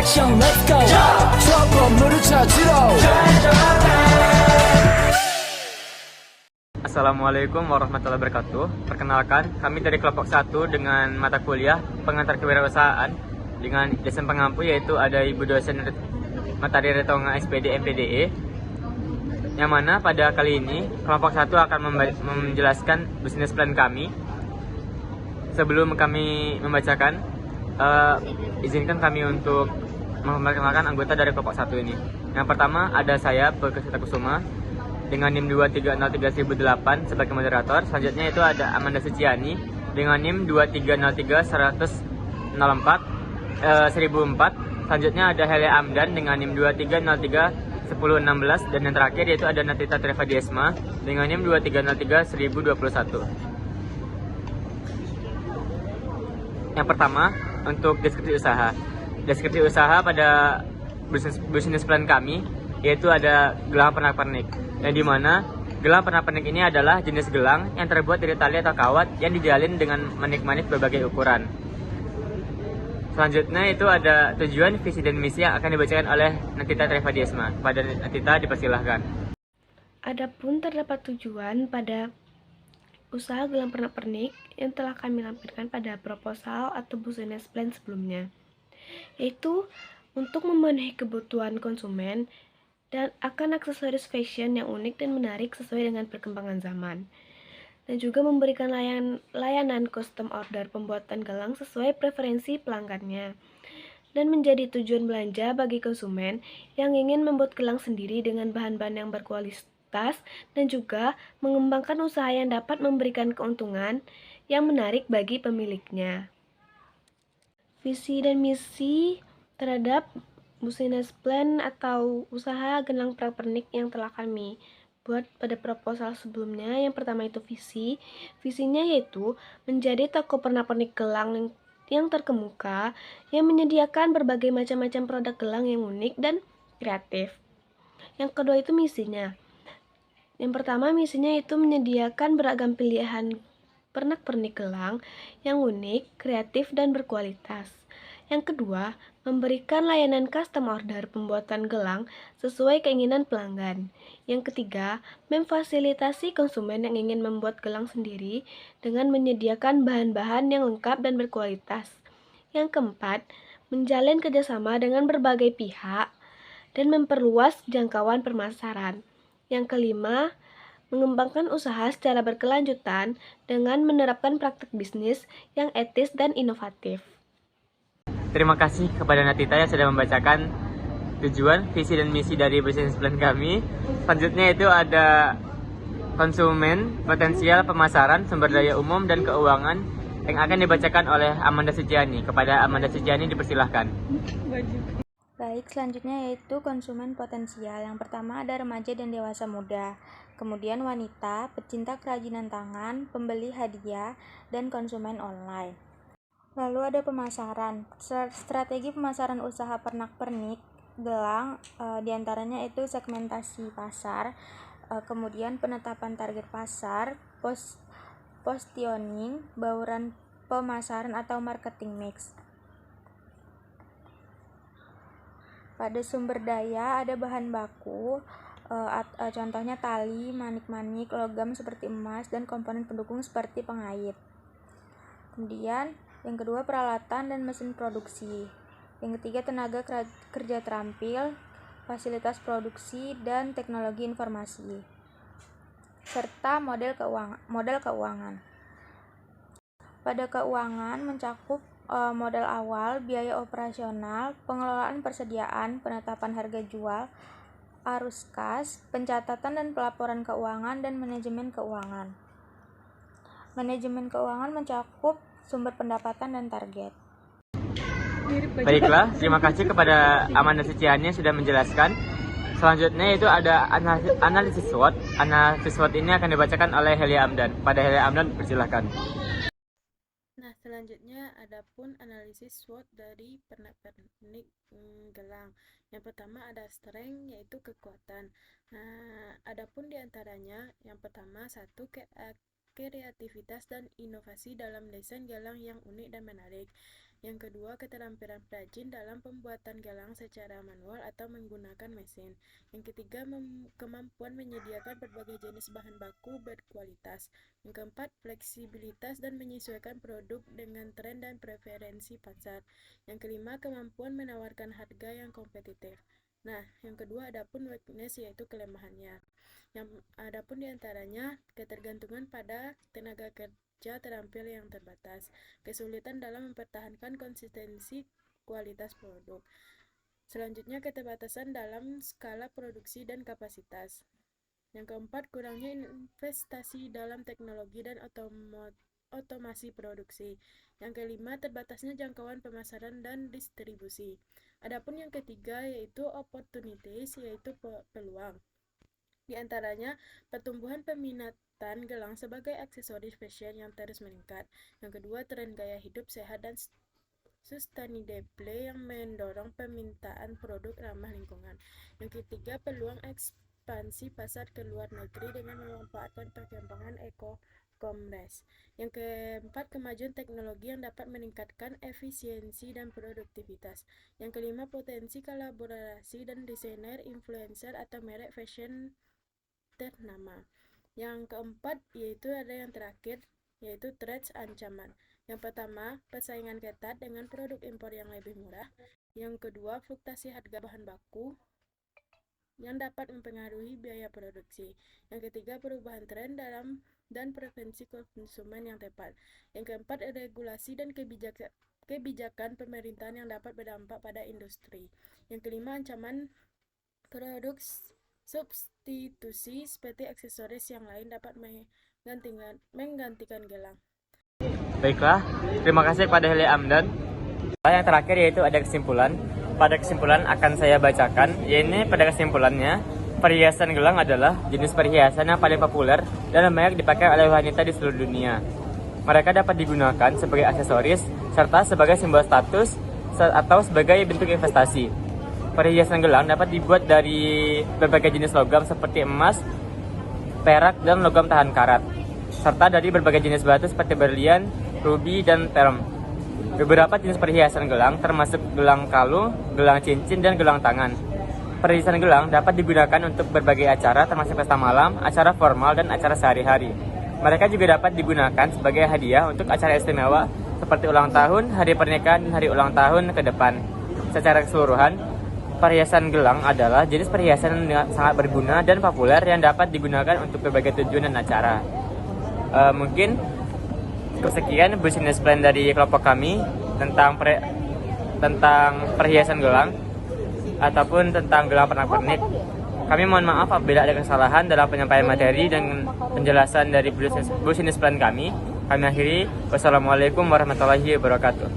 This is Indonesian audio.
action, let's go. trouble 물을 찾으러. Assalamualaikum warahmatullahi wabarakatuh. Perkenalkan, kami dari kelompok 1 dengan mata kuliah pengantar kewirausahaan dengan dosen pengampu, yaitu ada Ibu dosen Matahari Retonga SPD MPDE, yang mana pada kali ini kelompok 1 akan menjelaskan business plan kami. Sebelum kami membacakan, izinkan kami untuk memperkenalkan anggota dari kelompok 1 ini. Yang pertama ada saya, Pegah Kusuma, dengan NIM 2303008 sebagai moderator. Selanjutnya itu ada Amanda Suciani dengan NIM 2303004. Selanjutnya ada Hele Amdan dengan NIM 23031016, dan yang terakhir yaitu ada Natita Treva Diesma dengan NIM 23031021. Yang pertama, untuk deskripsi usaha. Deskripsi usaha pada business plan kami yaitu ada gelang pernak-pernik, yang dimana gelang pernak-pernik ini adalah jenis gelang yang terbuat dari tali atau kawat yang dijalin dengan manik-manik berbagai ukuran. Selanjutnya itu ada tujuan, visi, dan misi yang akan dibacakan oleh Natita Treva Diesma. Pada Natita dipersilahkan. Adapun terdapat tujuan pada usaha gelang pernak-pernik yang telah kami lampirkan pada proposal atau business plan sebelumnya, yaitu untuk memenuhi kebutuhan konsumen dan akan aksesoris fashion yang unik dan menarik sesuai dengan perkembangan zaman, dan juga memberikan layanan custom order pembuatan gelang sesuai preferensi pelanggannya, dan menjadi tujuan belanja bagi konsumen yang ingin membuat gelang sendiri dengan bahan-bahan yang berkualitas, dan juga mengembangkan usaha yang dapat memberikan keuntungan yang menarik bagi pemiliknya. Visi dan misi terhadap business plan atau usaha gelang pernak-pernik yang telah kami buat pada proposal sebelumnya. Yang pertama itu visi. Visinya yaitu menjadi toko pernak-pernik gelang yang terkemuka yang menyediakan berbagai macam-macam produk gelang yang unik dan kreatif. Yang kedua itu misinya. Yang pertama misinya itu menyediakan beragam pilihan pernak-pernik gelang yang unik, kreatif, dan berkualitas. Yang kedua, memberikan layanan custom order pembuatan gelang sesuai keinginan pelanggan. Yang ketiga, memfasilitasi konsumen yang ingin membuat gelang sendiri dengan menyediakan bahan-bahan yang lengkap dan berkualitas. Yang keempat, menjalin kerjasama dengan berbagai pihak dan memperluas jangkauan pemasaran. Yang kelima, mengembangkan usaha secara berkelanjutan dengan menerapkan praktik bisnis yang etis dan inovatif. Terima kasih kepada Natita yang sudah membacakan tujuan, visi, dan misi dari business plan kami. Selanjutnya itu ada konsumen, potensial, pemasaran, sumber daya umum, dan keuangan yang akan dibacakan oleh Amanda Suciani. Kepada Amanda Suciani dipersilahkan. Baik, selanjutnya yaitu konsumen potensial. Yang pertama ada remaja dan dewasa muda, kemudian wanita, pecinta kerajinan tangan, pembeli hadiah, dan konsumen online. Lalu ada pemasaran. Strategi pemasaran usaha pernak-pernik gelang diantaranya itu segmentasi pasar, kemudian penetapan target pasar, positioning, bauran pemasaran atau marketing mix. Pada sumber daya ada bahan baku, contohnya tali, manik-manik, logam seperti emas, dan komponen pendukung seperti pengait. Kemudian yang kedua peralatan dan mesin produksi. Yang ketiga tenaga kerja terampil, fasilitas produksi, dan teknologi informasi. Serta model keuangan. Pada keuangan mencakup modal awal, biaya operasional, pengelolaan persediaan, penetapan harga jual, arus kas, pencatatan dan pelaporan keuangan, dan manajemen keuangan. Manajemen keuangan mencakup sumber pendapatan dan target. Baiklah, terima kasih kepada Amanda Suciani yang sudah menjelaskan. Selanjutnya itu ada analisis SWOT. Analisis SWOT ini akan dibacakan oleh Hele Amdan. Pada Hele Amdan persilahkan. Nah, selanjutnya adapun analisis SWOT dari pernak-pernik gelang. Yang pertama ada strength, yaitu kekuatan. Nah, adapun diantaranya yang pertama satu kreativitas dan inovasi dalam desain gelang yang unik dan menarik. Yang kedua, keterampilan perajin dalam pembuatan gelang secara manual atau menggunakan mesin. Yang ketiga, kemampuan menyediakan berbagai jenis bahan baku berkualitas. Yang keempat, fleksibilitas dan menyesuaikan produk dengan tren dan preferensi pasar. Yang kelima, kemampuan menawarkan harga yang kompetitif. Nah, yang kedua adapun weakness, yaitu kelemahannya. Yang adapun diantaranya ketergantungan pada tenaga kerja terampil yang terbatas, kesulitan dalam mempertahankan konsistensi kualitas produk. Selanjutnya, keterbatasan dalam skala produksi dan kapasitas. Yang keempat, kurangnya investasi dalam teknologi dan otomasi produksi. Yang kelima, terbatasnya jangkauan pemasaran dan distribusi. Adapun yang ketiga yaitu opportunities, yaitu peluang. Di antaranya, pertumbuhan peminatan gelang sebagai aksesoris fashion yang terus meningkat. Yang kedua, tren gaya hidup sehat dan sustainable yang mendorong permintaan produk ramah lingkungan. Yang ketiga, peluang ekspansi pasar ke luar negeri dengan memanfaatkan perkembangan e-commerce. Yang keempat, kemajuan teknologi yang dapat meningkatkan efisiensi dan produktivitas. Yang kelima, potensi kolaborasi dan desainer, influencer atau merek fashion ternama. Yang keempat yaitu ada yang terakhir, yaitu threats, ancaman. Yang pertama, persaingan ketat dengan produk impor yang lebih murah. Yang kedua, fluktuasi harga bahan baku yang dapat mempengaruhi biaya produksi. Yang ketiga, perubahan tren dan preferensi konsumen yang tepat. Yang keempat, regulasi dan kebijakan pemerintahan yang dapat berdampak pada industri. Yang kelima, ancaman produk substitusi seperti aksesoris yang lain dapat menggantikan gelang. Baiklah, terima kasih kepada Heli Amdan. Yang terakhir yaitu ada kesimpulan. Pada kesimpulan akan saya bacakan, yaitu pada kesimpulannya, perhiasan gelang adalah jenis perhiasan yang paling populer dan banyak dipakai oleh wanita di seluruh dunia. Mereka dapat digunakan sebagai aksesoris, serta sebagai simbol status atau sebagai bentuk investasi. Perhiasan gelang dapat dibuat dari berbagai jenis logam seperti emas, perak, dan logam tahan karat, serta dari berbagai jenis batu seperti berlian, ruby, dan pearl. Beberapa jenis perhiasan gelang termasuk gelang kalung, gelang cincin, dan gelang tangan. Perhiasan gelang dapat digunakan untuk berbagai acara termasuk pesta malam, acara formal, dan acara sehari-hari. Mereka juga dapat digunakan sebagai hadiah untuk acara istimewa seperti ulang tahun, hari pernikahan, dan hari ulang tahun ke depan. Secara keseluruhan, perhiasan gelang adalah jenis perhiasan yang sangat berguna dan populer yang dapat digunakan untuk berbagai tujuan dan acara. Mungkin sekian business plan dari kelompok kami tentang perhiasan gelang ataupun tentang gelang pernak-pernik. Kami mohon maaf apabila ada kesalahan dalam penyampaian materi dan penjelasan dari business plan kami. Kami akhiri. Wassalamualaikum warahmatullahi wabarakatuh.